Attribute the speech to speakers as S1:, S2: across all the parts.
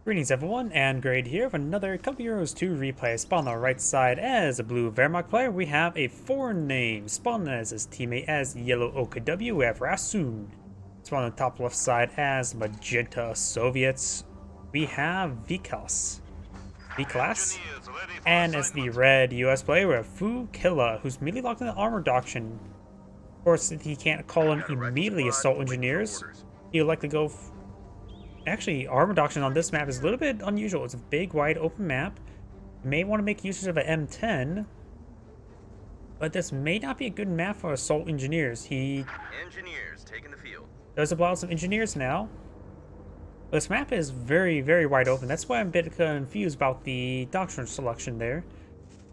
S1: Greetings everyone, and Grade here with another Couple Euros 2 replay. Spawn on the right side as a blue Wehrmacht player, we have a foreign name. Spawn as his teammate as yellow OKW, we have Rasune. Spawn on the top left side as magenta Soviets, we have Viklas. And as the red US player, we have FooKilla, who's immediately locked in the armor doctrine. Of course, he can't call in immediately assault engineers. He'll likely go. Actually, armor doctrine on this map is a little bit unusual. It's a big, wide, open map. You may want to make use of an M10, but this may not be a good map for assault engineers.
S2: Engineers taking the field.
S1: Does allow some engineers now. This map is very, very wide open. That's why I'm a bit confused about the doctrine selection there.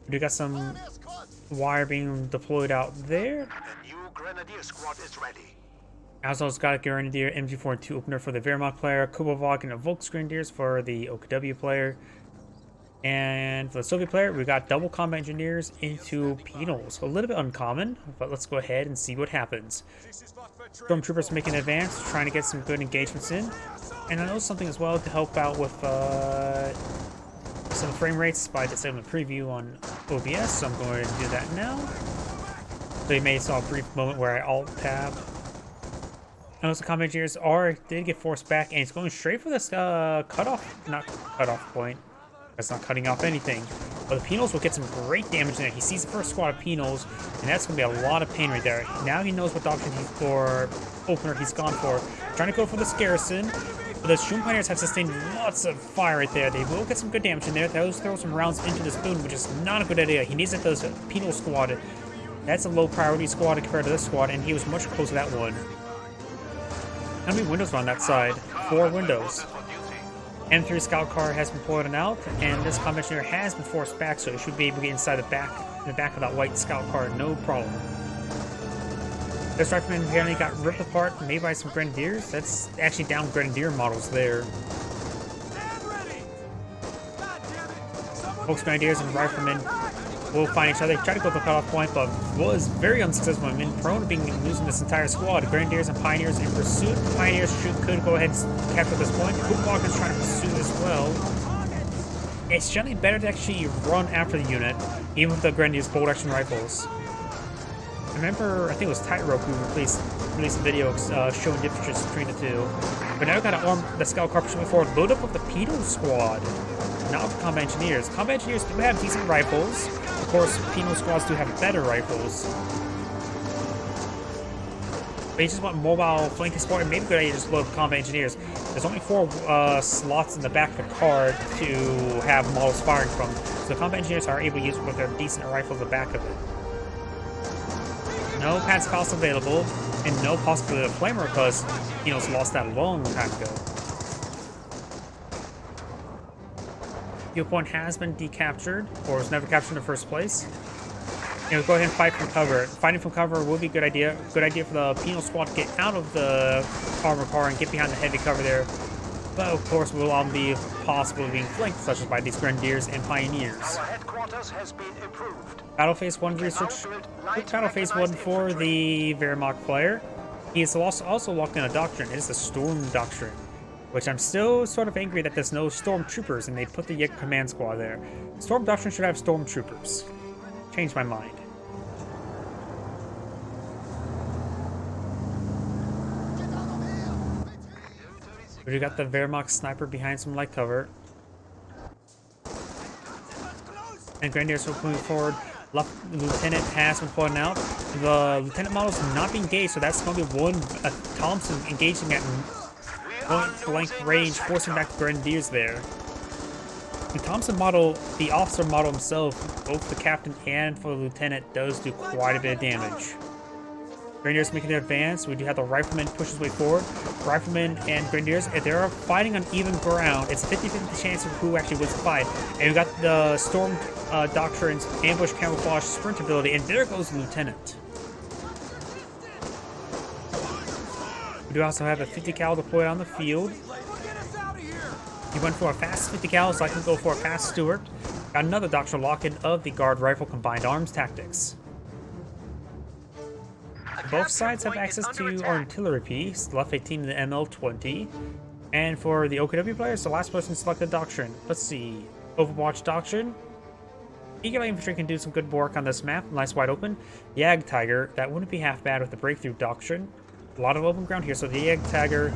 S1: We got some wire being deployed out there.
S3: The new Grenadier squad is ready.
S1: Azul's got a Grenadier MG4 and 2 opener for the Wehrmacht player, Kubovog and a Volks Grenadiers for the OKW player. And for the Soviet player, we got double combat engineers into penals. A little bit uncommon, but let's go ahead and see what happens. Stormtroopers making an advance, trying to get some good engagements in. And I know something as well to help out with some frame rates by disabling the preview on OBS, so I'm going to do that now. So you may saw a brief moment where I alt-tabbed. And those combat engineers did get forced back, and it's going straight for this not cutoff point. That's not cutting off anything. But the penals will get some great damage in there. He sees the first squad of penals, and that's going to be a lot of pain right there. Now he knows what option opener he's gone for. Trying to go for this garrison. But the Shun Pioneers have sustained lots of fire right there. They will get some good damage in there. They'll throw some rounds into this boon, which is not a good idea. He needs to those penal squad. That's a low priority squad compared to this squad, and he was much closer to that one. How many windows are on that side? 4 windows. M3 scout car has been pulled out, and this combat engineer has been forced back, so it should be able to get inside the back of that white scout car, no problem. This rifleman apparently got ripped apart, made by some grenadiers. That's actually down grenadier models there. Folks, grenadiers and riflemen will find each other. Try to go to the cutoff point, but was very unsuccessful and prone to losing this entire squad. Grenadiers and Pioneers in pursuit. Pioneers could go ahead and capture this point. Kupok is trying to pursue as well. It's generally better to actually run after the unit, even with the Grenadiers bolt action rifles. I remember, I think it was Tightrope who released a video showing differences between the two. But now we've got to arm the scout car pushing forward. Load up with the penal squad. Not with combat engineers. Combat engineers do have decent rifles. Of course, penal squads do have better rifles. But you just want mobile flanking support, and maybe a good idea to just load combat engineers. There's only 4 slots in the back of the card to have models firing from. So the combat engineers are able to use it with their decent rifles at the back of it. No pass cost available, and no possibility of flamer because penals lost that a long time ago. Fuel point has been decaptured, or was never captured in the first place. Go ahead and fight from cover. Fighting from cover will be a good idea. Good idea for the penal squad to get out of the armor car and get behind the heavy cover there. But of course, we'll all be possible of being flanked, such as by these Grenadiers and Pioneers.
S3: Our headquarters has been improved.
S1: Battle Phase 1 research. Battle Phase 1 for the Wehrmacht player. He is also locked in a doctrine. It is the Storm Doctrine, which I'm still sort of angry that there's no Stormtroopers and they put the Yek Command Squad there. Storm Doctrine should have Stormtroopers. Changed my mind. We got the Wehrmacht sniper behind some light cover. And Grenadiers are moving forward. Lieutenant has been pulling out. The Lieutenant model is not being engaged, so that's going to be one Thompson engaging at point blank range, forcing back the Grenadiers there. The Thompson model, the officer model himself, both the captain and for the lieutenant, does do quite a bit of damage. Grenadiers making their advance. We do have the riflemen push his way forward. Riflemen and Grenadiers, if they're fighting on even ground, it's a 50-50 chance of who actually wins the fight. And we got the Storm Doctrine's ambush camouflage sprint ability, and there goes the lieutenant. We do also have a 50 cal deployed on the field. He went for a fast 50 cal, so I can go for a fast Stuart. Got another doctrine lock-in of the guard rifle combined arms tactics. Both sides have access to artillery piece, the left 18 and the ML20. And for the OKW players, the last person selected Doctrine. Let's see. Overwatch Doctrine. Eagle Infantry can do some good work on this map. Nice wide open. Yag Tiger, that wouldn't be half bad with the Breakthrough Doctrine. A lot of open ground here, so the Yag Tiger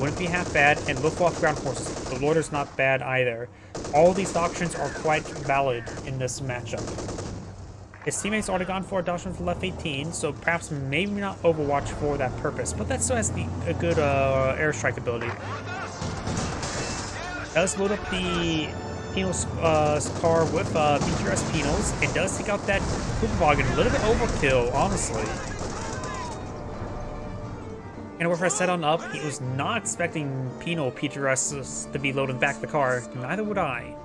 S1: wouldn't be half bad. And Luftwaffe Ground Forces, the Loader's not bad either. All these Doctrines are quite valid in this matchup. His teammates already gone for a Doctrine for left 18, so perhaps maybe not Overwatch for that purpose. But that still has a good airstrike ability. Does load up the Penal's car with BTRS Penals. It does take out that Kugelwagen. A little bit overkill, honestly. And where I set on up, he was not expecting Penal PTRS to be loaded back the car. Neither would I.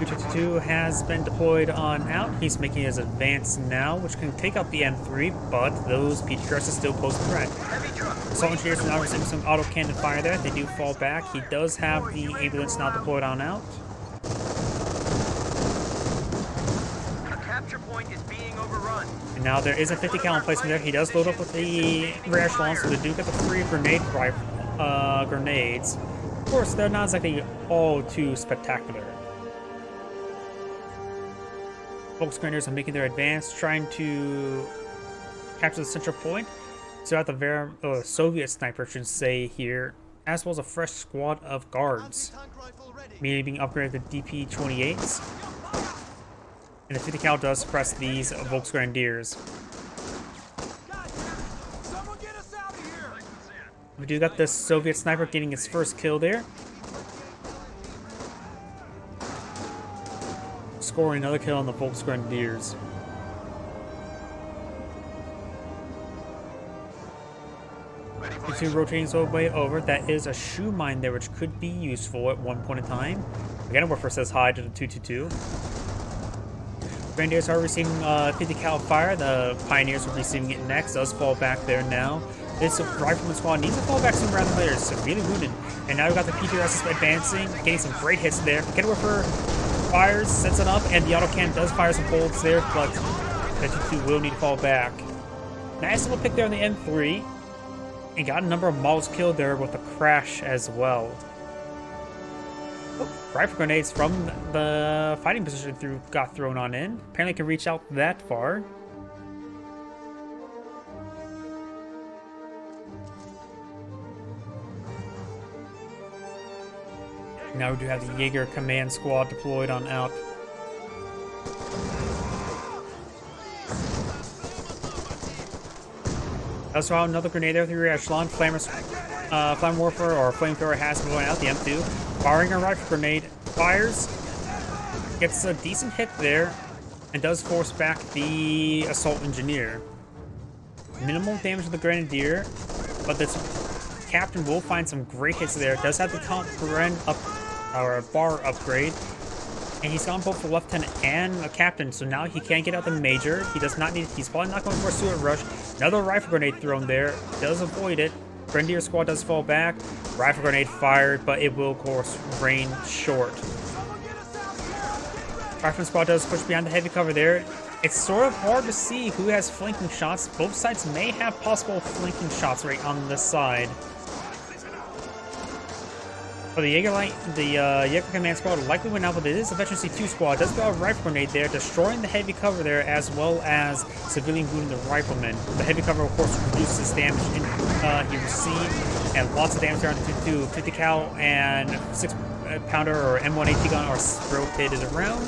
S1: U-22 has been deployed on out. He's making his advance now, which can take out the M3, but those PTRSs still pose a threat. Assault engineers are now receiving some auto cannon fire there. They do fall back. He does have the ambulance now deployed on out.
S2: A capture point is being overrun.
S1: And now there is a 50 cal in placement there. He does load up with the rear echelon, so they do get the free grenades. Of course, they're not exactly all too spectacular. Volksgranders are making their advance, trying to capture the central point. So at the Soviet sniper should say here, as well as a fresh squad of guards, meaning being upgraded to DP-28s. And the 50 cal does suppress these Volksgrenadiers. We do got this Soviet sniper getting its first kill there. Scoring another kill on the Volksgrenadiers. The two rotating all the way over. That is a shoe mine there, which could be useful at one point in time. Again, Warfare says hi to the 222. Grenadiers are receiving 50 cal fire. The Pioneers will be receiving it next. Does fall back there now. This rifleman squad needs to fall back soon rather than later. Severely wounded. And now we've got the PTRS advancing, getting some great hits there. Get Warfare fires, sets it up, and the autocannon does fire some bullets there, but the 2-2 will need to fall back. Nice little pick there on the M3, and got a number of models killed there with a crash as well. Oh, rifle grenades from the fighting position got thrown on in. Apparently can reach out that far. Now we do have the Jaeger command squad deployed on out. Also another grenade there through echelon. Flame Warfare or Flamethrower has been going out. The M2 firing a rifle grenade. Fires. Gets a decent hit there. And does force back the assault engineer. Minimal damage to the grenadier. But this captain will find some great hits there. Does have the top bar upgrade, and he's gone both for lieutenant and a captain, so now he can't get out the major. He does not need. He's probably not going for a Stuart rush. Another rifle grenade thrown there, does avoid it. Grenadier squad does fall back. Rifle grenade fired, but it will of course rain short. Rifleman squad does push behind the heavy cover there. It's sort of hard to see who has flanking shots. Both sides may have possible flanking shots right on this side. But the Jaeger command squad likely went out, but it is a Veteran C2 squad. Does go a rifle grenade there, destroying the heavy cover there, as well as civilian wounding the rifleman. The heavy cover, of course, reduces damage he received, and lots of damage there on the 2-2. 50 cal and 6-pounder or M1AT gun are rotated around.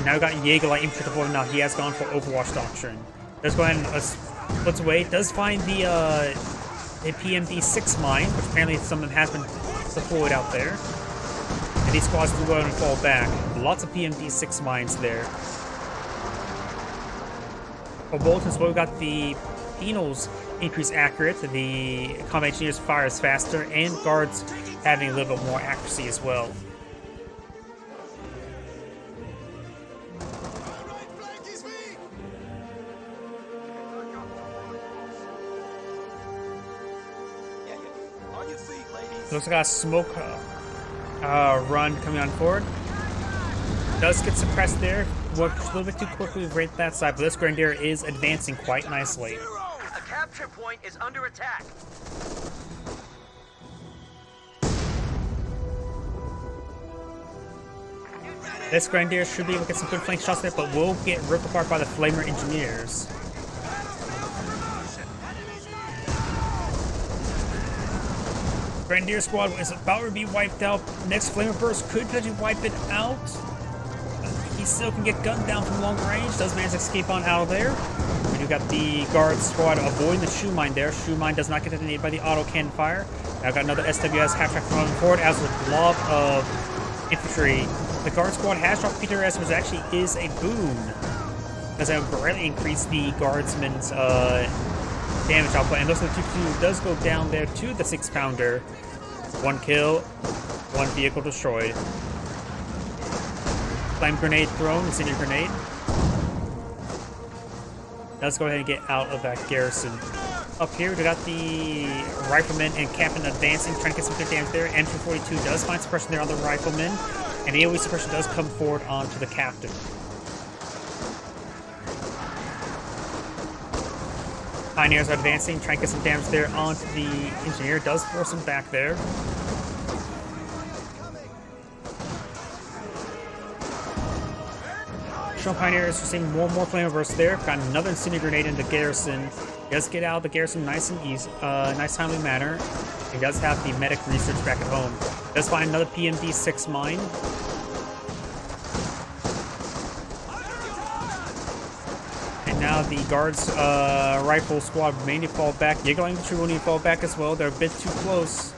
S1: Now we've got Jaeger Light Infantry deployed. Now he has gone for Overwatch Doctrine. Does go ahead and splits away. Does find the PMD-6 mine, which apparently someone has been deployed out there. And these squads do go ahead and fall back. Lots of PMD-6 mines there. For Bolton's, we've got the Penals increase accurate. The combat engineers fires faster, and guards having a little bit more accuracy as well. Looks like a smoke run coming on forward. Does get suppressed there. worked a little bit too quickly right that side, but this Grenadier is advancing quite nicely.
S2: A capture point is under attack.
S1: This Grenadier should be able to get some good flank shots there, but will get ripped apart by the Flamer Engineers. Grenadier squad is about to be wiped out. Next Flamer Burst could potentially wipe it out. He still can get gunned down from long range. Does manage to escape on out of there. We do got the guard squad avoiding the shoe mine there. Shoe mine does not get detonated by the auto cannon fire. Now got another SWS half track running forward as a blob of infantry. The guard squad has dropped PTRS, which actually is a boon, as that would greatly increase the guardsman's damage output. And looks like the 2-2 does go down there to the 6-pounder. 1 kill, 1 vehicle destroyed. Flame grenade thrown, incendiary grenade. Let's go ahead and get out of that garrison. Up here, we got the riflemen and captain advancing, trying to get some good damage there. M242 does find suppression there on the riflemen, and the AoE suppression does come forward onto the captain. Pioneers are advancing, trying to get some damage there onto the engineer. Does force him back there. Pioneers receiving more and more flame bursts there. Got another incendiary grenade into garrison. He does get out of the garrison nice and easy, nice timely manner. He does have the medic research back at home. Does find another PMD-6 mine. And now the guards rifle squad may need to fall back. Jaeger infantry will need to fall back as well. They're a bit too close.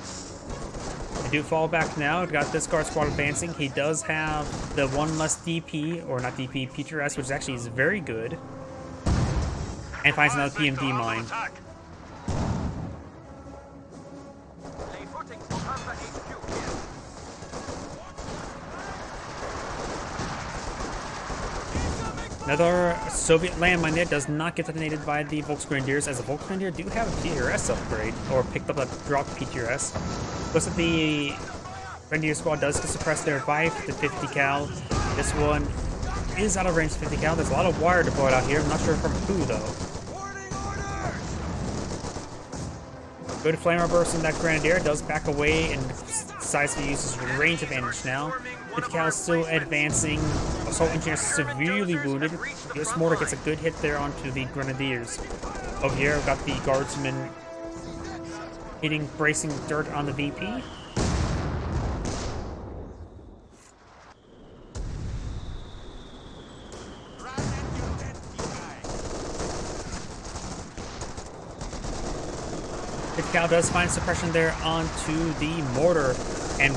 S1: They do fall back now. Got this guard squad advancing. He does have the 1 less DP, or not DP, PTRS, which actually is very good. And finds another PMD mine. Another Soviet landmine there does not get detonated by the Volksgrenadiers, as the Volksgrenadier do have a PTRS upgrade, or picked up a dropped PTRS. Looks like the Grenadier squad does get suppressed there by the 50 cal. This one is out of range 50 cal. There's a lot of wire deployed out here. I'm not sure from who though. Good flamer burst in that Grenadier. Does back away and decides to use his range advantage now. 50 cal is still advancing. Assault engineer severely wounded. This mortar gets a good hit there onto the Grenadiers. Over here, I've got the guardsmen hitting, bracing dirt on the VP. Cal does find suppression there onto the mortar, and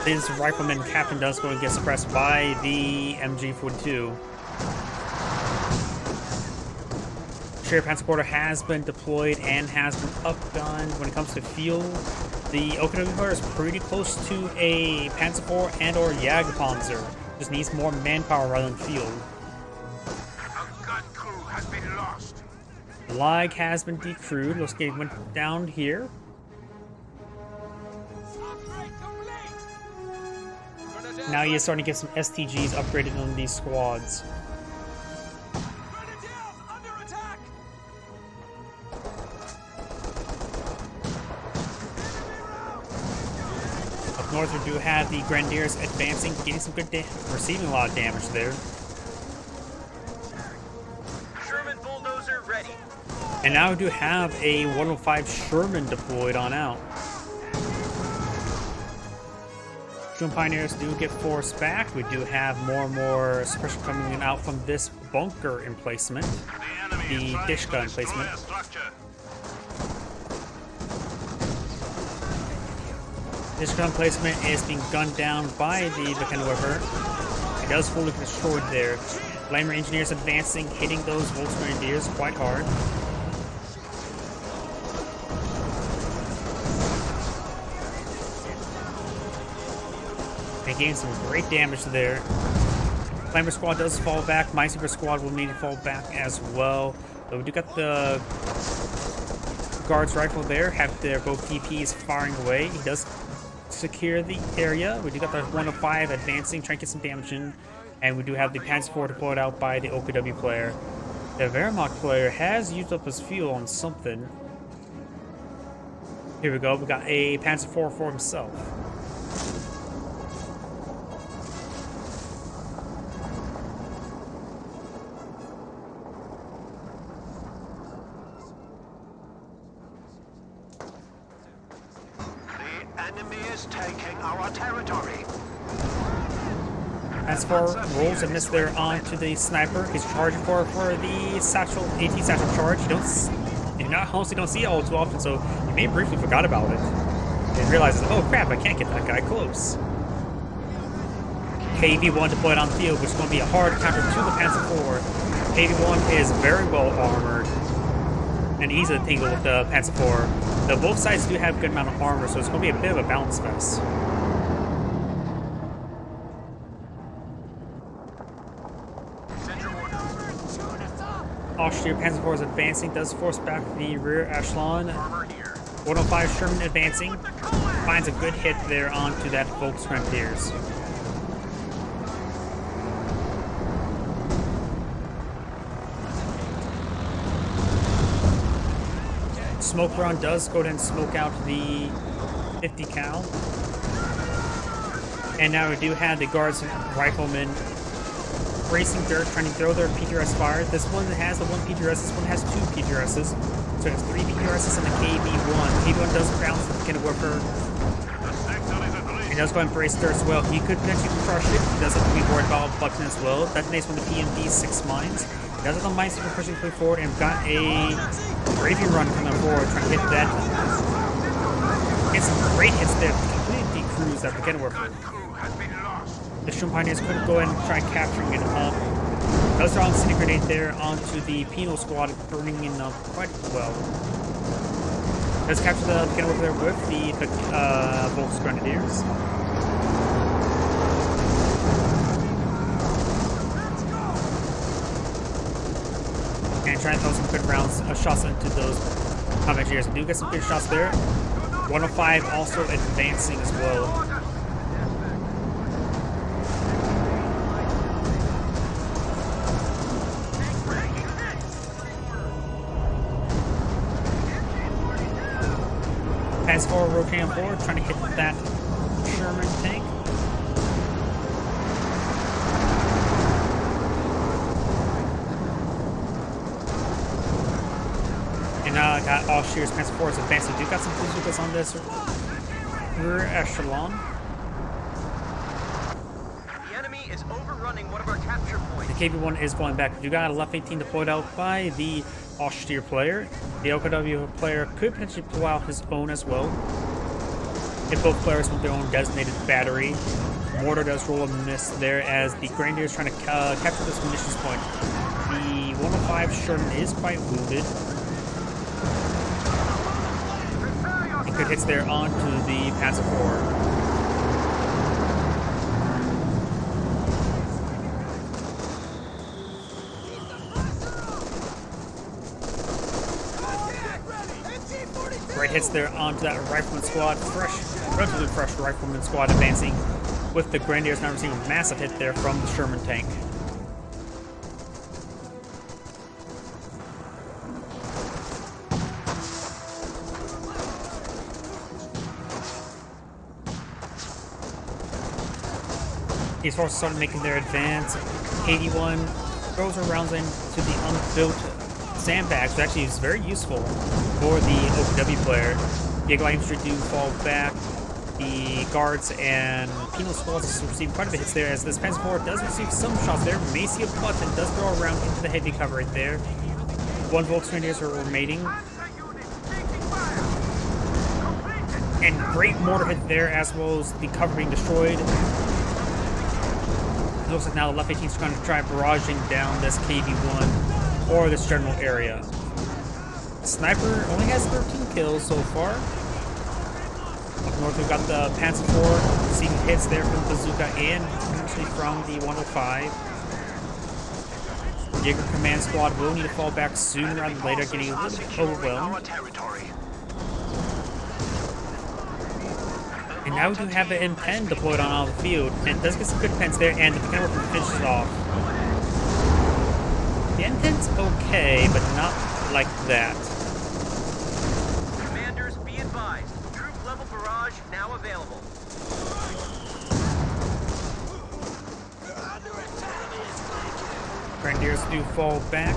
S1: his rifleman captain does go and get suppressed by the MG42. Sheriff Panzerporter has been deployed and has been upgunned. When it comes to fuel, the Okinawa is pretty close to a Panzer IV and or Jagdpanzer. Just needs more manpower rather than fuel.
S3: A gun crew has been lost.
S1: Lag has been decrewed. Looks like it went down here. Now he is starting to get some STGs upgraded on these squads. Up north we do have the Grenadiers advancing, getting some good receiving a lot of damage there.
S2: Sherman bulldozer ready.
S1: And now we do have a 105 Sherman deployed on out. Sherman Pioneers do get forced back. We do have more and more suppression coming in out from this bunker emplacement. The Dishka emplacement. Dishka emplacement is being gunned down by the Viklas. It does fully destroyed there. Flamer engineers advancing, hitting those Volksgrenadiers quite hard. They gain some great damage there. Flamer squad does fall back. Minesweeper squad will need to fall back as well. But we do got the guard's rifle there. Have their both DPs firing away. He does secure the area. We do got the 105 advancing, trying to get some damage in. And we do have the Panzer IV deployed out by the OKW player. The Wehrmacht player has used up his fuel on something. Here we go. We got a Panzer IV for himself.
S3: The enemy is taking our territory.
S1: Panzer IV rolls and miss there onto the sniper. He's charging for the satchel, AT satchel charge. You honestly don't see it all too often, so you may briefly forgot about it. And realizes, oh crap, I can't get that guy close. KV-1 deployed on the field, which is going to be a hard counter to the Panzer IV. KV-1 is very well armored and easy to tangle with the Panzer IV. Though both sides do have a good amount of armor, so it's going to be a bit of a balance fest. Austria Panzer IV is advancing, does force back the rear echelon. 105 Sherman advancing, finds a good hit there onto that Volksgrenadiers. Smoke run does go ahead and smoke out the 50 cal. And now we do have the guards and riflemen racing dirt, trying to throw their PTRS fire. This one has the one PTRS, this one has two PTRSs. So it's three PTRSs and a KV-1. KV-1 does bounce the kind of worker. He does go and brace dirt as well. He could potentially crush it. He does have to be worried about Buckton as well. Detonates one of the PMD-6 mines. He does have the mines pushing forward and got a gravy run coming forward, trying to hit that. Get some great hits there. Completely decrews that Buckton worker. The Sherman Pioneers could go ahead and try capturing it up. Does draw a grenade there onto the penal squad, burning it up quite well. Does capture the beginner over there with the Volksgrenadiers. And try and throw some good rounds, shots into those combat engineers. Do get some good shots there. 105 also advancing as well. Panzer IV rotating forward, trying to hit that Sherman tank. And now I got Austria's Panzer IV's advancing. Do got some bazookas on this rear echelon.
S2: The enemy is overrunning one of our capture points.
S1: The KV-1 is falling back. You got a left 18 deployed out by the Austria player. The OKW player could potentially pull out his own as well. If both players want their own designated battery. Mortar does roll a miss there as the Grenadiers trying to capture this munitions point. The 105 Sherman is quite wounded. And good hits there onto the Panzer IV. Great hits there onto that rifleman squad. Relatively fresh rifleman squad advancing with the Grenadiers now receiving a massive hit there from the Sherman tank. These forces started making their advance. KV-1 throws her rounds into the unbuilt sandbags, which actually is very useful for the OKW player. The Eagle Infantry do fall back. The guards and penal squads receive quite a bit of hits there, as this Panzer IV does receive some shots there. May see a button, does throw a round into the heavy cover right there. One Volksgrenadiers are remaining. And great mortar hit there, as well as the cover being destroyed. It looks like now the left 18 is going to try barraging down this KV-1 or this general area. Sniper only has 13 kills so far. Up north we've got the Panzer IV receiving hits there from the bazooka and potentially from the 105. Jaeger Command Squad will need to fall back sooner rather than later, getting a little bit overwhelmed. And now we do have an M10 deployed on all the field, and it does get some good defense there, and the camera can finish it off. The M10's okay, but not like that.
S2: Commanders, be advised. Troop level barrage now available.
S1: Grenadiers do fall back.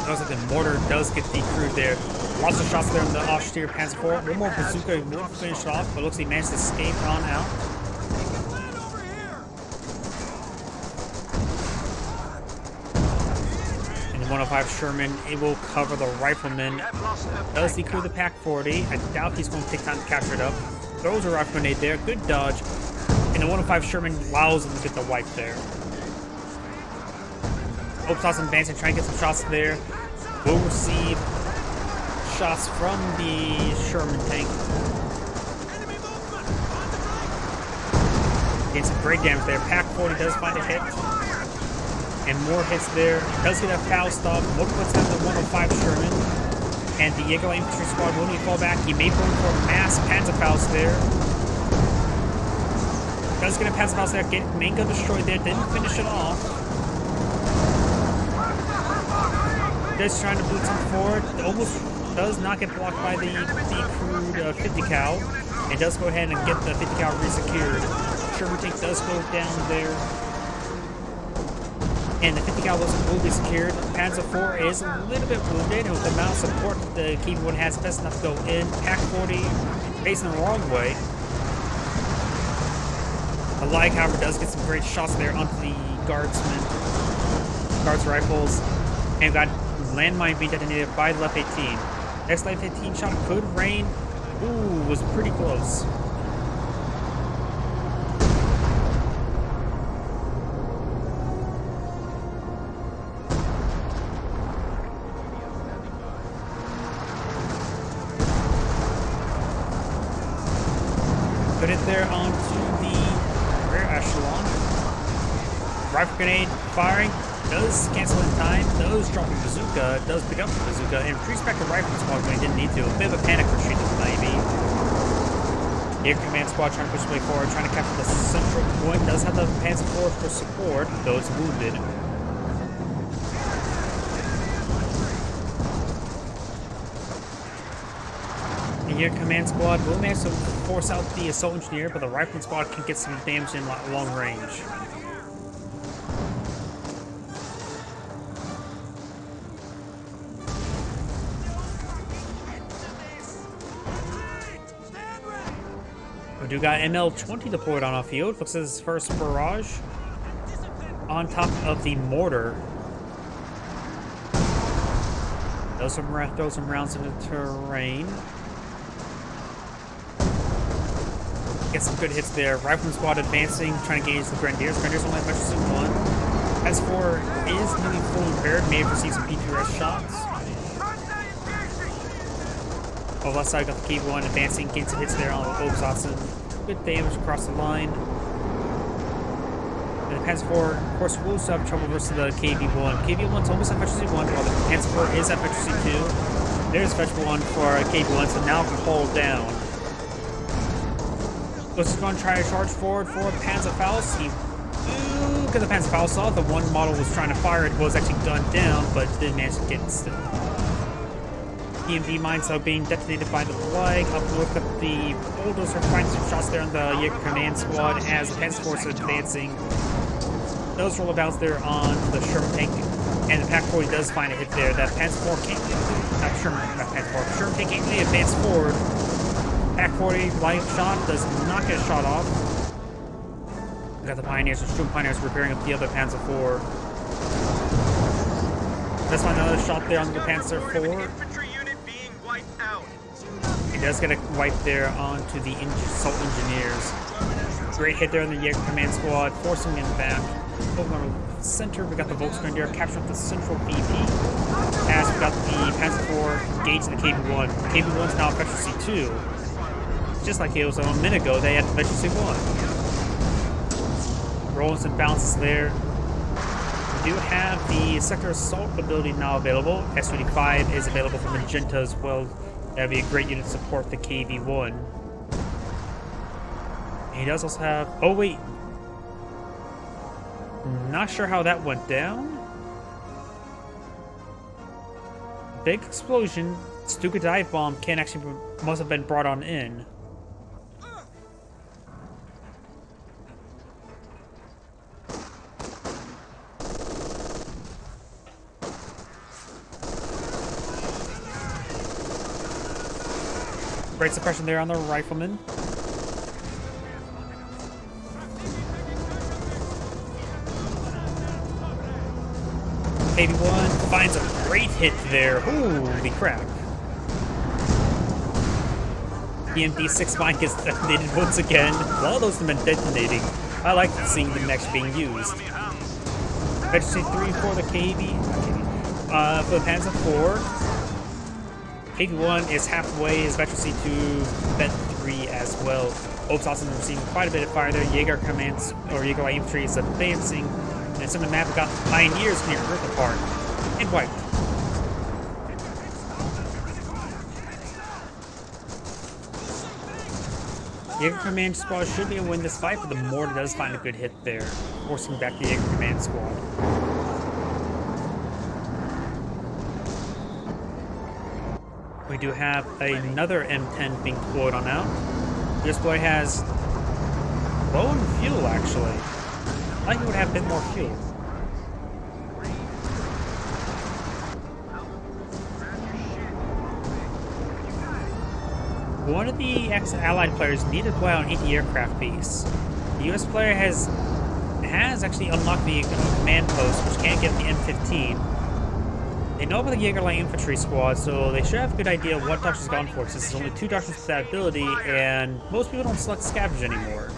S1: Looks like the mortar does get decrewed there. Lots of shots there on the off-steer Panzer IV. One more bazooka will finish it off, but looks like he managed to escape on out. And the 105 Sherman, it will cover the rifleman. Does decrew the Pack 40. I doubt he's going to take time to capture it up. Throws a rifle grenade there. Good dodge. And the 105 Sherman allows him to get the wipe there. Oakshot's advancing, trying to get some shots there. Will receive shots from the Sherman tank. Getting some great damage there. Pack 40 does find a hit. And more hits there. Does get a foul stop. Multiple hits down the 105 Sherman. And the Jaeger infantry squad will need to fall back. He may go for mass Panzerfaust there. Does get a Panzerfaust there. Get main gun destroyed there. Didn't finish it off. Just trying to blitz him forward. Almost does not get blocked by the decrewed 50 cal. And does go ahead and get the 50 cal resecured. Sherman tank does go down there. And the 50 cal will be secured. Panzer IV is a little bit wounded, and with the amount of support the KV-1 has, best enough to go in. Pack 40 facing the wrong way. The Light, however, does get some great shots there onto the guards rifles. And got landmine being detonated by the left 18. Next left 18 shot could rain. Ooh, was pretty close. Put it there onto the rear echelon. Rifle grenade firing. Does cancel in time, does drop a bazooka, does pick up the bazooka, and retreats back to rifle squad when he didn't need to. A bit of a panic retreat, maybe. The air command squad trying to push way forward, trying to capture the central point. Does have the Panzer IV for support, though it's wounded. The air command squad will manage to force out the assault engineer, but the rifle squad can get some damage in long range. We do got ML-20 deployed on our field. Looks like his first barrage on top of the mortar. Throw some rounds into the terrain. Get some good hits there. Rifleman squad advancing, trying to engage the Grenadiers. Grenadiers only have much as 1. S4 is nearly fully repaired. May have received some P2S shots. On the left side, got the KV-1 advancing, getting some hits there on Oakshotson. Good damage across the line. And the Panzer IV, of course, will also have trouble versus the KV-1. KV-1's almost at Efficiency 1, while the Panzer IV is at Efficiency 2. There's Efficiency 1 for KV-1, so now it can hold down. Looks like going to try to charge forward for Panzerfaust. He got the Panzerfaust off. The one model was trying to fire it, was actually gunned down, but didn't manage to get it still. EMD mines are being detonated by the flag. Up north, got the bulldozer finding some shots there on the Jaeger command squad as the Panzer Force is advancing. Those roll bounce there on the Sherman tank, and the Pack 40 does find a hit there. That Panzer 4 can't, Sherman tank can't really advance forward. Pack 40 light shot does not get a shot off. We got the Pioneers, the Sturm Pioneers repairing up the other Panzer 4. Let's find another shot there on the Panzer 4. He does get a wipe there onto the assault engineers. Great hit there on the Jaeger command squad, forcing him back. Over on the center, we got the Volksgrenadier capturing the central VP. As we got the Panzer IV engaging the KV-1. The KV-1's now Efficiency 2. Just like it was a minute ago, they had Efficiency 1. Rolling some bounces there. We do have the sector assault ability now available. S-25 is available for Magenta as well. That'd be a great unit to support the KV-1. He does also have... Oh, wait. Not sure how that went down. Big explosion. Stuka dive bomb can actually... must have been brought on in. Great suppression there on the rifleman. KB1 finds a great hit there. Holy crap. EMP-6 mine gets detonated once again. All those have been detonating. I like seeing them actually being used. Vegetation 3 for the KB. For the Panzer 4. KB1 is halfway. His Veteran C2 Vet 3 as well. Oaks also receiving quite a bit of fire there. Jaeger commands, or Jaeger light infantry is advancing. And some of the map got Pioneers near ripped apart and wiped. Jaeger Command Squad should be able to win this fight, but the mortar does find a good hit there, forcing back the Jaeger Command Squad. We do have another M10 being deployed on out. This boy has low on fuel, actually. I think it would have a bit more fuel. One of the ex-allied players needed to play on anti-aircraft piece. The US player has actually unlocked the command post, which can't get the M15. They know about the Jaeger Light Infantry Squad, so they should have a good idea of what doctor's gone for, since there's only 2 doctors with that ability, and most people don't select Scavenge anymore.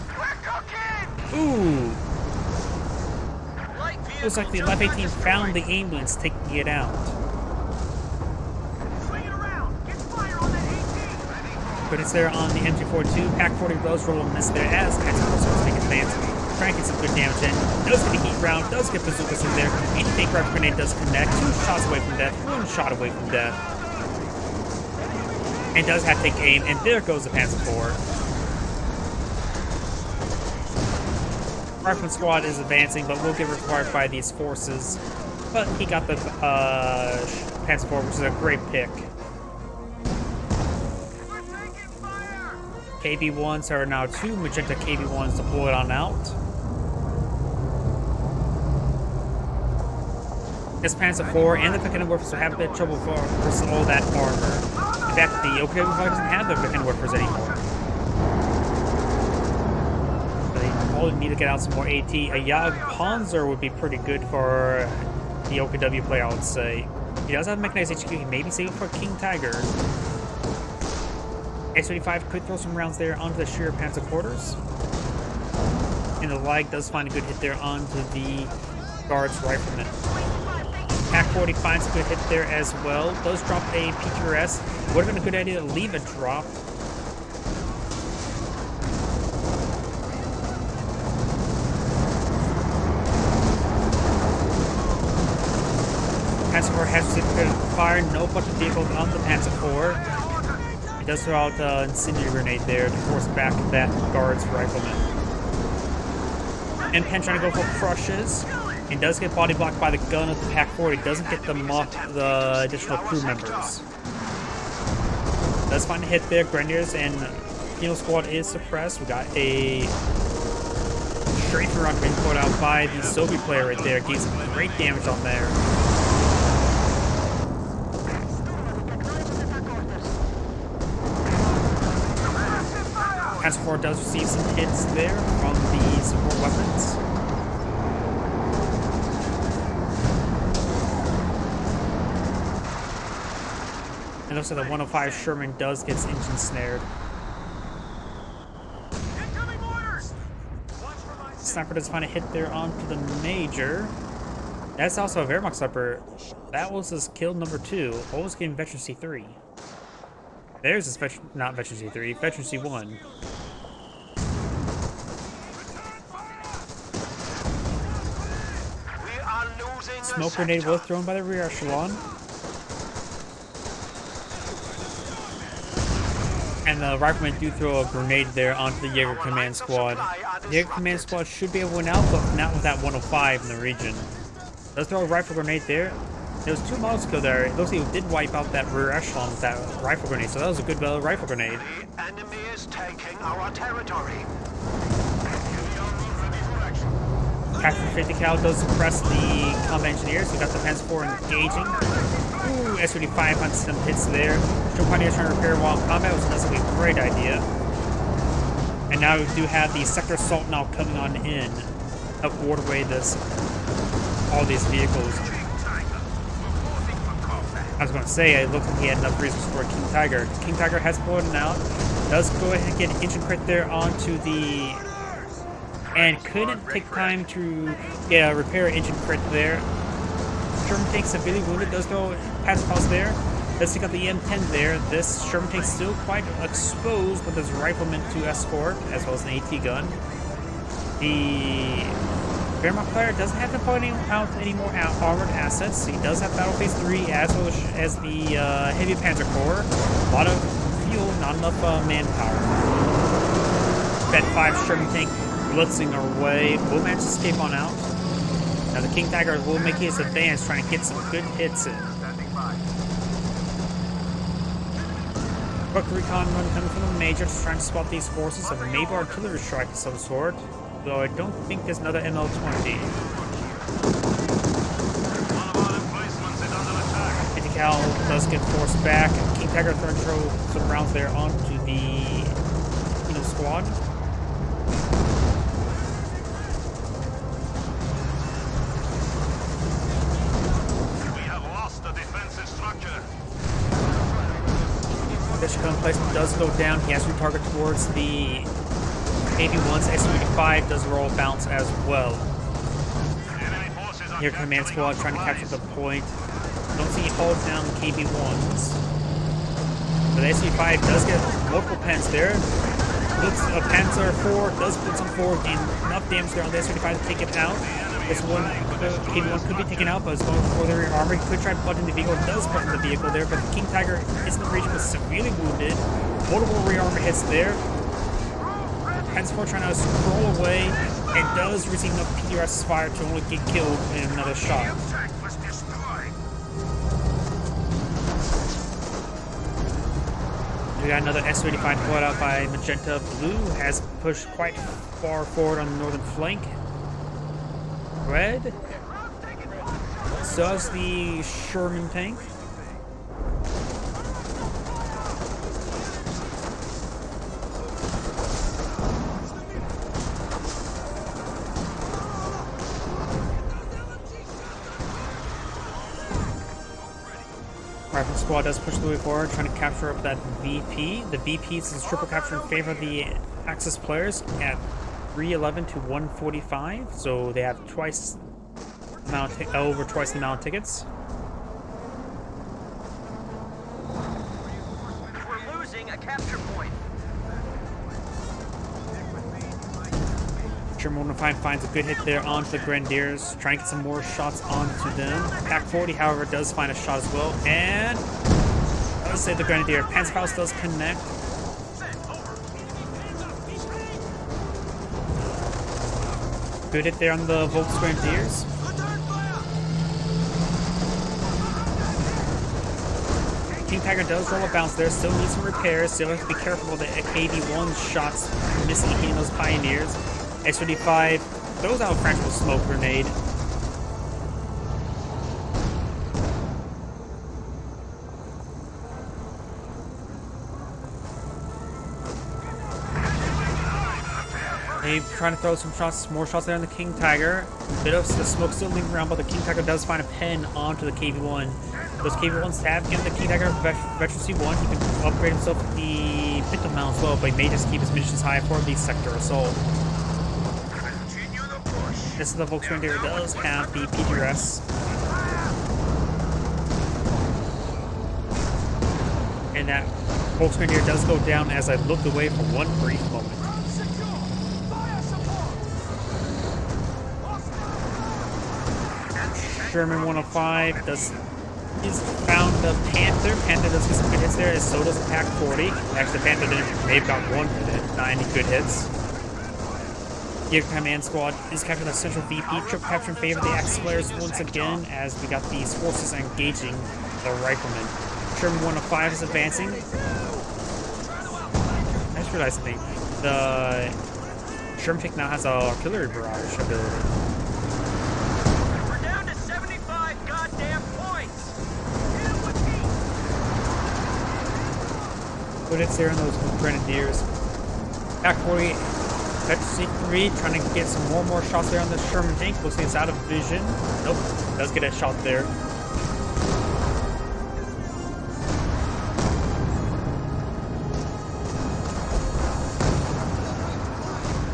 S1: Ooh! Looks like the F-18 found the ambulance taking it out. But it's there on the MG42. Pack 40 blows roll and miss there as Panzer starts making advance. Cranking some good damage in. Does get a heat round, does get bazookas in there. Anti-tank rifle grenade does connect. 2 shots away from death, 1 shot away from death. And does have to take aim, and there goes the Panzer IV. Rifleman squad is advancing, but will get required by these forces. But he got the Panzer IV, which is a great pick. KB1s are now 2 magenta KB1s deployed on out. This Panzer IV and the Viklas will have a bit of trouble versus all that armor. In fact, the OKW doesn't have the Viklas anymore. But they probably need to get out some more AT. A Yag Panzer would be pretty good for the OKW player, I would say. He does have a mechanized HQ, he may be saving for King Tiger. X-35 could throw some rounds there onto the Sheer Panzer quarters. And the Lag does find a good hit there onto the Guards Rifleman. Pack 40 finds a good hit there as well. Does drop a PQRS. Would have been a good idea to leave a drop. Panzer IV has received a bit of fire. No bunch of vehicles on the Panzer IV. He does throw out the incendiary grenade there to force back that Guards Rifleman. And Penn trying to go for crushes. He does get body blocked by the gun of the Pack 40. Doesn't get the additional crew members. Does find a hit there. Grenadiers and Penal Squad is suppressed. We got a strafe run being put out by the Soviet player right there. Gains some great damage on there. Panzer IV does receive some hits there from the support weapons. And also the 105 Sherman does get its engine snared. Sniper does find a hit there onto the Major. That's also a Wehrmacht sniper. That was his kill number 2. Always getting Veteran C3. There's his not Veteran C3, Veteran C1. Smoke grenade was thrown by the rear echelon. And the riflemen do throw a grenade there onto the Jaeger Command Squad. The Jaeger Command Squad should be able to win out, but not with that 105 in the region. Does throw a rifle grenade there. There was 2 models killed there. It looks like he did wipe out that rear echelon with that rifle grenade, so that was a good rifle grenade.
S3: The enemy is taking our territory.
S1: After 50 cal does suppress the combat engineers. We got the Panzer IV engaging. Ooh, S-35 on some hits there. Stone Pioneers trying to repair while in combat was necessarily a great idea. And now we do have the sector assault now coming on in. Help ward away all these vehicles. I was going to say, it looks like he had enough reasons for King Tiger. King Tiger has pulled it out. Does go ahead and get an engine crit there onto the... And couldn't take time to get a repair engine crit there. Sherman tank severely wounded. Does throw passive pulse there. Does take out the M10 there. This Sherman tank still quite exposed with his rifleman to escort, as well as an AT gun. The Wehrmacht player doesn't have to put out any more armored assets. He does have Battle Phase 3 as well as the Heavy Panzer Corps. A lot of fuel, not enough manpower. Fed 5 Sherman tank blitzing our way. Will manage to escape on out. Now the King Tiger will make his advance, trying to get some good hits in. Quick recon run coming from the Major, just trying to spot these forces of maybe artillery strike of some sort. Though I don't think there's another ML-20. 50 cal does get forced back. King Tiger throwing some rounds there onto the squad. Gun placement does go down. He has to target towards the AV-1's S-35 does roll bounce as well. Here command squad trying to capture the point. Don't see he holds down the KV-1s. But the S-35 does get multiple pens there. Looks a Panzer IV does put some forward, gain enough damage there on the S-35 to take it out. This one, KV-1 could be taken out, but it's going for the rear armor. He could try to butt in the vehicle, does butt in the vehicle there, but the King Tiger is in the region, but severely wounded. Multiple rear armor hits there. Panzer IV trying to scroll away, and does receive enough PDRS fire to only get killed in another shot. We got another S-35 pulled out by Magenta Blue, has pushed quite far forward on the northern flank. Red. So is the Sherman tank. Rifle squad does push the way forward, trying to capture up that VP. The VP is triple capture in favor of the Axis players at 311 to 145, so they have over twice the amount of tickets.
S2: We're losing a capture point.
S1: Sherman 105 finds a good hit there onto the Grenadiers, trying to get some more shots onto them. Pack 40, however, does find a shot as well, and let's say the Grenadier. Panzerfaust does connect. Good hit there on the Volks Grenadiers. King Tiger does roll a bounce there, still needs some repairs, still has to be careful with the KV-1 shots missing hitting those Pioneers. S-35 throws out a fractional smoke grenade. They're trying to throw some shots, more shots there on the King Tiger. A bit of the smoke still lingering around, but the King Tiger does find a pen onto the KV-1. Those KV-1s have given the King Tiger Veteran C1. He can upgrade himself with the Pinto Mount as well, but he may just keep his munitions high for the sector assault. This is the Volks Grenadier does have the PDRS. And that Volks Grenadier does go down as I looked away for one brief moment. Sherman 105 does He's found the Panther. Panther does get some good hits there, so does the Pack 40. Actually, the Panther may have got one good hit, not any good hits. Your command squad is capturing the central VP. Trip capture in favor of the Axis players once again, as we got these forces engaging the riflemen. Sherman 105 is advancing. I just realized something. The Sherman pick now has a artillery barrage ability.
S2: We're down to 75 goddamn points.
S1: Good hits there on those grenadiers. Pack 40. C3 trying to get some more shots there on the Sherman tank. Looks like it's out of vision. Nope, does get a shot there.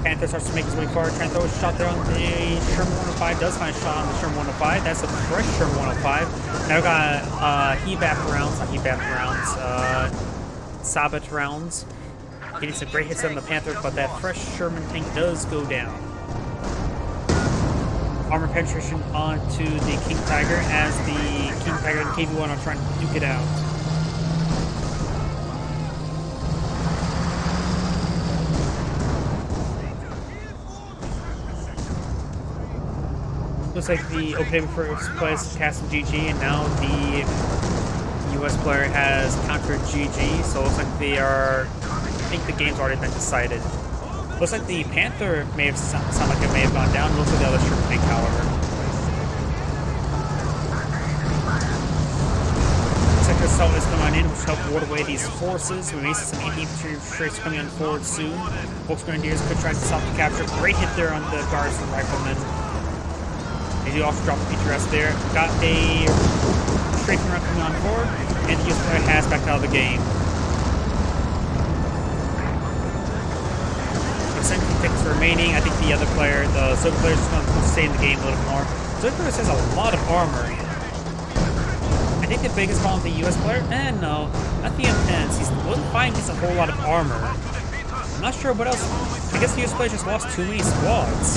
S1: Panther starts to make his way forward, trying to throw a shot there on the Sherman 105. Does find a shot on the Sherman 105. That's a fresh Sherman 105. Now we got HEVAP rounds, not HEVAP rounds, Sabot rounds. Getting some great hits on the Panther, but that fresh Sherman tank does go down. Armor penetration onto the King Tiger as the King Tiger and KV-1 are trying to duke it out. Looks like the opening first place cast in GG, and now the US player has countered GG, so it looks like they are... I think the game's already been decided. Looks like the Panther may have sound like it may have gone down. Looks like the other Sherman tank, however. Looks like the assault is coming in, which will help ward away these forces. We may see some anti-infantry troops coming on forward soon. Volks Grenadiers could try to stop the capture. Great hit there on the guards and riflemen. They do also drop the PTRS there. Got a strafing run coming on forward, and the US player has backed out of the game. 17 ticks remaining. I think the other player, the Soviet player, is just going to stay in the game a little more. Soviet player has a lot of armor. I think the biggest problem with the US player, no, not the M10s. He wasn't fighting against a whole lot of armor. I'm not sure what else. I guess the US player just lost too many squads.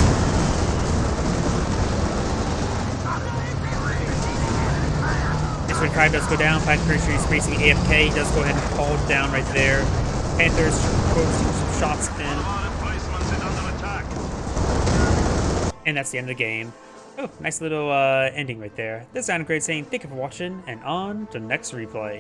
S1: This one does go down. Pack pretty sure he's basically AFK. He does go ahead and fall down right there. Panthers throws some shots in. And that's the end of the game. Oh, nice little ending right there. This is Great saying thank you for watching, and on to the next replay.